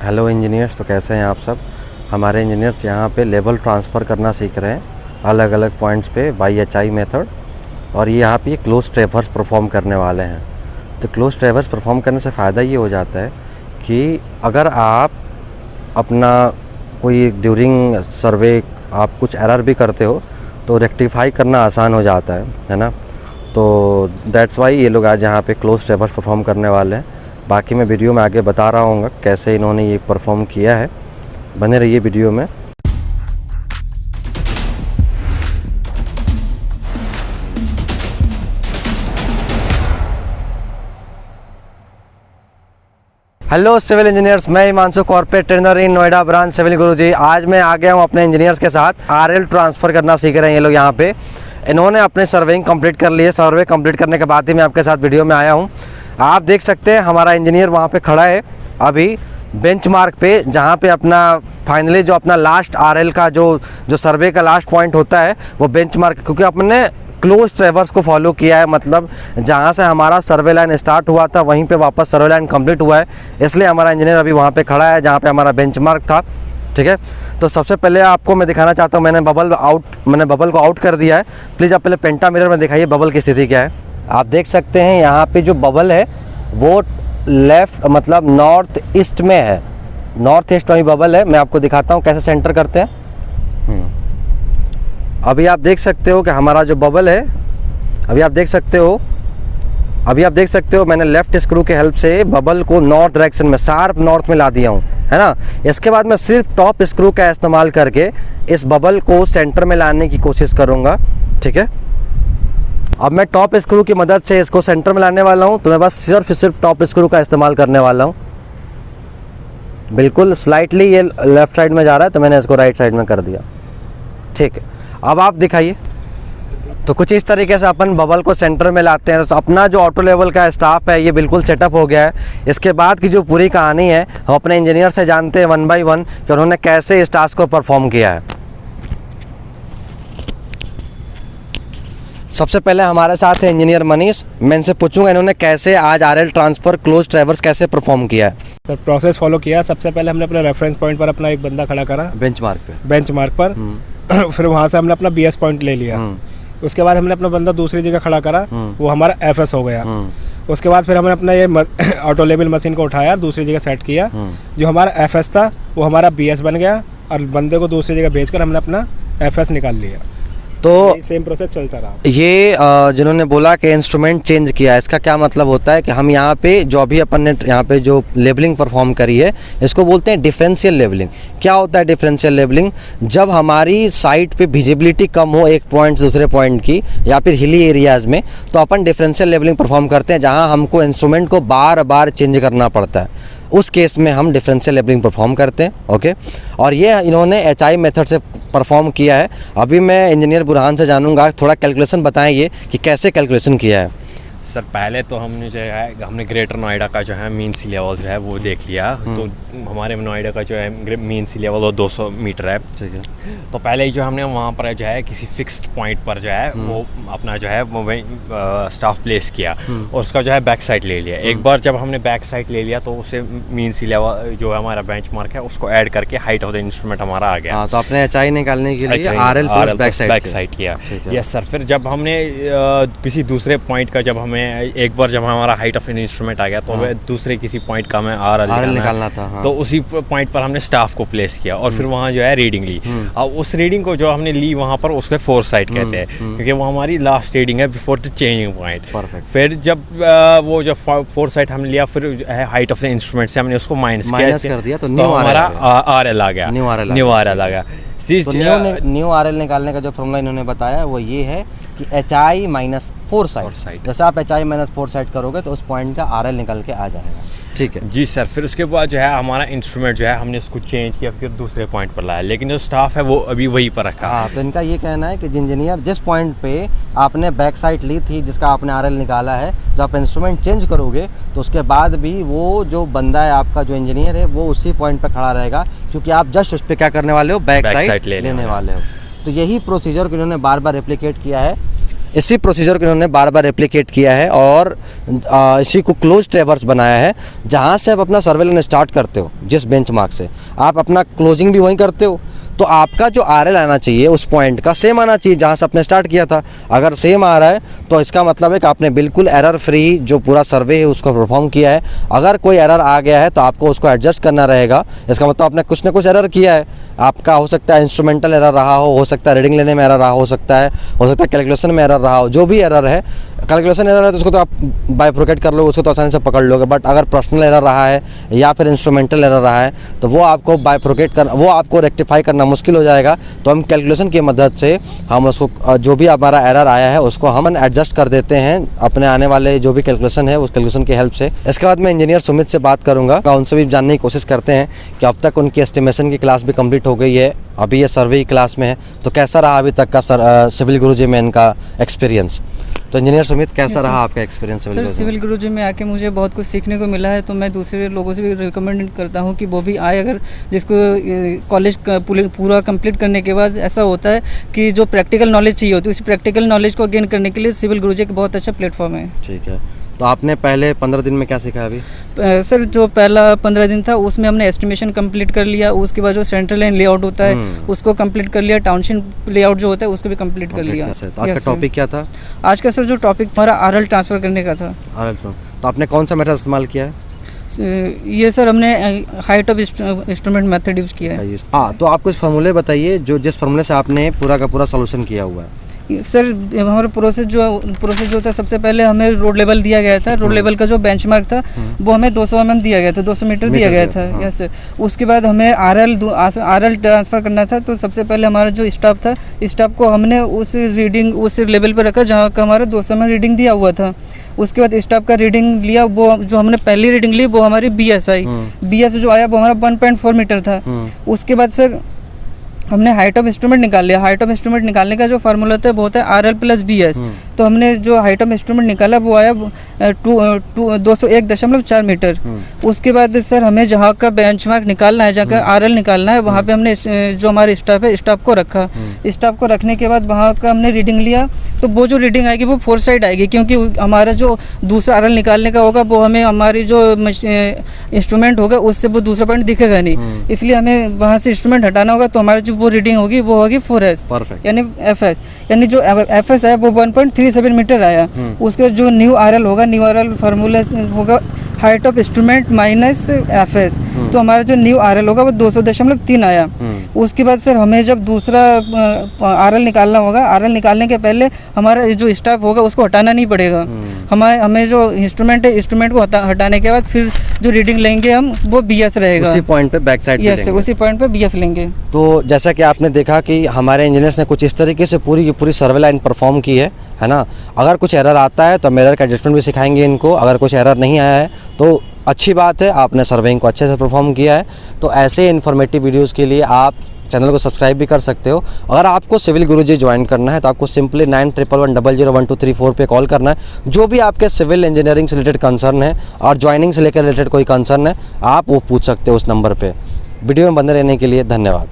Hello engineers, तो कैसे हैं आप सब। हमारे इंजीनियर्स यहाँ पे लेवल ट्रांसफ़र करना सीख रहे हैं अलग अलग पॉइंट्स पे बाई एचआई मेथड। और ये यहाँ पे क्लोज ट्रेवर्स परफॉर्म करने वाले हैं। तो क्लोज ट्रेवर्स परफॉर्म करने से फ़ायदा ये हो जाता है कि अगर आप अपना कोई ड्यूरिंग सर्वे आप कुछ एरर भी करते हो तो रेक्टिफाई करना आसान हो जाता है ना। तो दैट्स वाई ये लोग आज यहाँ पे क्लोज ट्रेवर्स परफॉर्म करने वाले हैं। बाकी मैं वीडियो में आगे बता रहा हूँ कैसे इन्होंने ये परफॉर्म किया है। बने रहिए वीडियो में। हेलो सिविल इंजीनियर्स, मैं Himanshu, corporate trainer in Noida branch civil Guruji. आज मैं आ गया हूँ अपने इंजीनियर्स के साथ। आरएल ट्रांसफ़र करना सीख रहे हैं ये लोग यहाँ पे। इन्होंने अपने सर्वेइंग कंप्लीट कर लिए। सर्वे कंप्लीट करने के बाद ही मैं आपके साथ वीडियो में आया हूँ। आप देख सकते हैं हमारा इंजीनियर वहाँ पे खड़ा है अभी बेंचमार्क पे, जहाँ पे अपना फाइनली जो अपना लास्ट आरएल का जो सर्वे का लास्ट पॉइंट होता है वो बेंचमार्क, क्योंकि अपने क्लोज ट्रेवर्स को फॉलो किया है। मतलब जहाँ से हमारा सर्वे लाइन स्टार्ट हुआ था वहीं पे वापस सर्वे लाइन कंप्लीट हुआ है। इसलिए हमारा इंजीनियर अभी वहाँ पे खड़ा है जहाँ पे हमारा बेंचमार्क था। ठीक है, तो सबसे पहले आपको मैं दिखाना चाहता हूँ, मैंने बबल को आउट कर दिया है। प्लीज़ आप पहले पेंटा मिरर में दिखाइए बबल की स्थिति क्या है। आप देख सकते हैं यहाँ पे जो बबल है वो लेफ़्ट मतलब नॉर्थ ईस्ट में है। नॉर्थ ईस्ट में बबल है। मैं आपको दिखाता हूँ कैसे सेंटर करते हैं। अभी आप देख सकते हो कि हमारा जो बबल है, अभी आप देख सकते हो मैंने लेफ़्ट स्क्रू के हेल्प से बबल को नॉर्थ डायरेक्शन में, शार्प नॉर्थ में ला दिया हूँ, है ना। इसके बाद मैं सिर्फ टॉप स्क्रू का इस्तेमाल करके इस बबल को सेंटर में लाने की कोशिश करूँगा। ठीक है, अब मैं टॉप स्क्रू की मदद से इसको सेंटर में लाने वाला हूँ। तो मैं बस सिर्फ टॉप स्क्रू का इस्तेमाल करने वाला हूँ। बिल्कुल स्लाइटली ये लेफ़्ट साइड में जा रहा है तो मैंने इसको राइट साइड में कर दिया। ठीक है, अब आप दिखाइए। तो कुछ इस तरीके से अपन बबल को सेंटर में लाते हैं। तो अपना जो ऑटो लेवल का स्टाफ है ये बिल्कुल सेटअप हो गया है। इसके बाद की जो पूरी कहानी है हम अपने इंजीनियर से जानते हैं 1 बाय 1 कि उन्होंने कैसे इस टास्क को परफॉर्म किया है। सबसे पहले हमारे साथ है इंजीनियर मनीष। मैं इनसे पूछूंगा इन्होंने कैसे आज आरएल ट्रांसफ़र क्लोज ट्रेवर्स कैसे परफॉर्म किया है। सर प्रोसेस फॉलो किया। सबसे पहले हमने अपने रेफरेंस पॉइंट पर अपना एक बंदा खड़ा करा बेंचमार्क पर। फिर वहाँ से हमने अपना बीएस पॉइंट ले लिया। उसके बाद हमने अपना बंदा दूसरी जगह खड़ा करा, वो हमारा एफएस हो गया। उसके बाद फिर हमने अपना ये ऑटो लेवल मशीन को उठाया, दूसरी जगह सेट किया। जो हमारा एफएस था वो हमारा बीएस बन गया और बंदे को दूसरी जगह भेजकर हमने अपना एफएस निकाल लिया। तो सेम प्रोसेस चलता रहा। ये जिन्होंने बोला कि इंस्ट्रूमेंट चेंज किया, इसका क्या मतलब होता है कि हम यहाँ पे जो अभी अपन ने यहाँ पे जो लेबलिंग परफॉर्म करी है इसको बोलते हैं डिफरेंशियल लेबलिंग। क्या होता है डिफरेंशियल लेबलिंग? जब हमारी साइट पे विजिबिलिटी कम हो एक पॉइंट से दूसरे पॉइंट की या फिर हिली एरियाज़ में, तो अपन डिफरेंशियल लेबलिंग परफॉर्म करते हैं जहाँ हमको इंस्ट्रूमेंट को बार बार चेंज करना पड़ता है। उस केस में हम डिफरेंशियल लेबलिंग परफॉर्म करते हैं। ओके, और ये इन्होंने एचआई मेथड से परफॉर्म किया है। अभी मैं इंजीनियर बुरहान से जानूंगा, थोड़ा कैलकुलेशन बताएं ये कि कैसे कैलकुलेशन किया है। सर पहले तो हमने जो है हमने ग्रेटर नोएडा का जो है मीन सी लेवल जो है वो देख लिया। तो हमारे नोएडा का जो है मीन सी लेवल वो 200 मीटर है। ठीक है, तो पहले ही जो हमने वहाँ पर जो है किसी फिक्स्ड पॉइंट पर जो है वो अपना जो है वो स्टाफ प्लेस किया और उसका जो है बैक साइड ले लिया। एक बार जब हमने बैक साइड ले लिया तो उसे मीन सी लेवल जो हमारा बेंचमार्क है उसको ऐड करके हाइट ऑफ द इंस्ट्रूमेंट हमारा आ गया। तो अपने एचआई निकालने के लिए आरएल बैक साइड किया। यस सर, फिर जब हमने किसी दूसरे पॉइंट का जब हमें एक बार जब हमारा हाइट ऑफ एन इंस्ट्रूमेंट आ गया तो हमें दूसरे किसी पॉइंट का हमें आरएल निकालना था। तो उसी पॉइंट पर हमने स्टाफ को प्लेस किया और फिर वहाँ जो है रीडिंग ली। अब उस रीडिंग को जो हमने ली वहाँ पर उसको फोर साइड कहते हैं, क्योंकि वो हमारी लास्ट रीडिंग है before the changing point. Perfect. फिर जब वो जो फोर साइड हमने लिया फिर हाइट ऑफ द इंस्ट्रूमेंट से हमने उसको माइनस कर दिया तो हमारा आरएल आ गया, न्यू आरएल आ गया। न्यू आरएल निकालने का जो फॉर्मूला इन्होंने बताया वो ये है कि एचआई माइनस 4 साइड। जैसे आप एचआई माइनस 4 साइड करोगे तो उस पॉइंट का आरएल निकल के आ जाएगा। ठीक है जी सर। फिर उसके बाद जो है हमारा इंस्ट्रूमेंट जो है हमने उसको चेंज किया, फिर दूसरे पॉइंट पर लाया, लेकिन जो स्टाफ है वो अभी वहीं पर रखा। हाँ, तो इनका ये कहना है कि इंजीनियर जिस पॉइंट पे आपने बैक साइड ली थी जिसका आपने आरएल निकाला है, जब आप इंस्ट्रूमेंट चेंज करोगे तो उसके बाद भी वो जो बंदा है आपका जो इंजीनियर है वो उसी पॉइंट पर खड़ा रहेगा, क्योंकि आप जस्ट उस पर क्या करने वाले हो, बैक साइड लेने वाले हो। तो यही प्रोसीजर को इन्होंने बार बार रेप्लिकेट किया है इसी प्रोसीजर को इन्होंने बार बार रेप्लिकेट किया है और इसी को क्लोज ट्रेवर्स बनाया है, जहाँ से आप अपना सर्वे लेना स्टार्ट करते हो जिस बेंचमार्क से, आप अपना क्लोजिंग भी वहीं करते हो। तो आपका जो RL आना चाहिए उस पॉइंट का सेम आना चाहिए जहाँ से आपने स्टार्ट किया था। अगर सेम आ रहा है तो इसका मतलब है कि आपने बिल्कुल एरर फ्री जो पूरा सर्वे है उसको परफॉर्म किया है। अगर कोई एरर आ गया है तो आपको उसको एडजस्ट करना रहेगा। इसका मतलब आपने कुछ ना कुछ एरर किया है। आपका हो सकता है इंस्ट्रूमेंटल एरर रहा हो सकता है रीडिंग लेने में एरर रहा हो सकता है कैलकुलेशन में एरर रहा हो। जो भी एरर है, कैलकुलेशन एरर है तो उसको तो आप बाइफरकेट कर लोगे, उसको तो आसानी से पकड़ लोगे। बट अगर पर्सनल एरर रहा है या फिर इंस्ट्रूमेंटल एरर रहा है तो वो आपको बाइफरकेट करना, वो आपको रेक्टिफाई करना मुश्किल हो जाएगा। तो हम कैलकुलेशन की मदद से हम उसको, जो भी हमारा एरर आया है उसको हम एडजस्ट कर देते हैं अपने आने वाले जो भी कैलकुलेशन है उस कैलकुलेशन की हेल्प से। इसके बाद मैं इंजीनियर सुमित से बात करूंगा, उनसे भी जानने की कोशिश करते हैं कि अब तक उनकी एस्टिमेशन की क्लास भी कंप्लीट हो गई है, अभी ये सर्वे की क्लास में है, तो कैसा रहा अभी तक का सिविल गुरुजी में इनका एक्सपीरियंस। तो इंजीनियर सुमित, कैसा रहा आपका एक्सपीरियंस सर? सिविल गुरुजी में आके मुझे बहुत कुछ सीखने को मिला है, तो मैं दूसरे लोगों से भी रिकमेंड करता हूँ कि वो भी आए। अगर जिसको कॉलेज पूरा कंप्लीट करने के बाद ऐसा होता है कि जो प्रैक्टिकल नॉलेज चाहिए होती है, उस प्रैक्टिकल नॉलेज को गेन करने के लिए सिविल गुरुजी एक बहुत अच्छा प्लेटफॉर्म है। ठीक है, तो आपने पहले 15 दिन में क्या सीखा अभी? सर जो पहला 15 दिन था उसमें हमने एस्टिमेशन कंप्लीट कर लिया, उसके बाद जो सेंट्रल लाइन लेआउट होता है उसको कंप्लीट कर लिया, टाउनशिप लेआउट जो होता है उसको भी कंप्लीट कर लिया। तो आज का टॉपिक क्या था? आज का सर जो टॉपिक हमारा RL ट्रांसफ़र करने का था। तो आपने कौन सा मेथड इस्तेमाल किया है? ये सर हमने height of instrument method use किया है। हाँ, तो आप कुछ फार्मूले बताइए जो जिस फार्मूले से आपने पूरा का पूरा सॉल्यूशन किया हुआ है। सर हमारा प्रोसेस जो था, सबसे पहले हमें रोड लेवल दिया गया था। रोड लेवल का जो बेंचमार्क था वो हमें 200 mm दिया गया था, 200 मीटर दिया गया था। Yes sir. उसके बाद हमें RL ट्रांसफ़र करना था। तो सबसे पहले हमारा जो स्टाफ था, स्टाफ को हमने उस लेवल पर रखा जहाँ का हमारा 200 mm रीडिंग दिया हुआ था। उसके बाद स्टाफ का रीडिंग लिया, वो जो हमने पहली रीडिंग ली वो हमारी BS जो आया वो हमारा 1.4 मीटर था। उसके बाद सर हमने हाइट ऑफ इंस्ट्रूमेंट निकाल लिया। हाइट ऑफ इंस्ट्रूमेंट निकालने का जो फार्मूला होता है वो होता है RL + BS। तो हमने जो हाइट ऑफ इंस्ट्रूमेंट निकाला वो आया 201.4 मीटर। उसके बाद सर हमें जहाँ का बेंचमार्क निकालना है, जहाँ का RL निकालना है, वहाँ पे हमने जो हमारे स्टाफ है स्टाफ को रखा। स्टाफ को रखने के बाद वहाँ का हमने रीडिंग लिया। तो वो जो रीडिंग आएगी वो 4 साइड आएगी, क्योंकि हमारा जो दूसरा RL निकालने का होगा वो हमें हमारी जो इंस्ट्रूमेंट होगा उससे वो दूसरा पॉइंट दिखेगा नहीं। इसलिए हमें वहाँ से इंस्ट्रूमेंट हटाना होगा। तो हमारी जो वो रीडिंग होगी वो होगी 4S यानी FS, यानी जो FS है वो 1.37 मीटर आया। उसके जो न्यू RL होगा, न्यू RL फार्मूला होगा height of instrument minus FS। तो हमारा जो न्यू RL होगा वो 200.3 आया। उसके बाद सर हमें जब दूसरा RL निकालना होगा, RL निकालने के पहले हमारा जो स्टाफ होगा उसको हटाना नहीं पड़ेगा। हमें जो इंस्ट्रूमेंट है, इंस्ट्रूमेंट को हटाने के बाद फिर जो रीडिंग लेंगे हम वो BS रहेगा। उसी पॉइंट पे बैक साइड यस सर, उसी पॉइंट पे BS लेंगे। तो जैसा कि आपने देखा कि हमारे इंजीनियर्स ने कुछ इस तरीके से पूरी की पूरी सर्वे लाइन परफॉर्म की है ना। अगर कुछ एरर आता है तो हम एरर का एडजस्टमेंट भी सिखाएंगे इनको। अगर कुछ एरर नहीं आया है तो अच्छी बात है, आपने सर्वेइंग को अच्छे से परफॉर्म किया है। तो ऐसे इन्फॉर्मेटिव वीडियोज़ के लिए आप चैनल को सब्सक्राइब भी कर सकते हो। अगर आपको सिविल गुरुजी ज्वाइन करना है तो आपको सिंपली 9111001234 पे कॉल करना है। जो भी आपके सिविल इंजीनियरिंग से रिलेटेड कंसर्न है और ज्वाइनिंग से लेकर रिलेटेड कोई कंसर्न है, आप वो पूछ सकते हो उस नंबर पे। वीडियो में बने रहने के लिए धन्यवाद।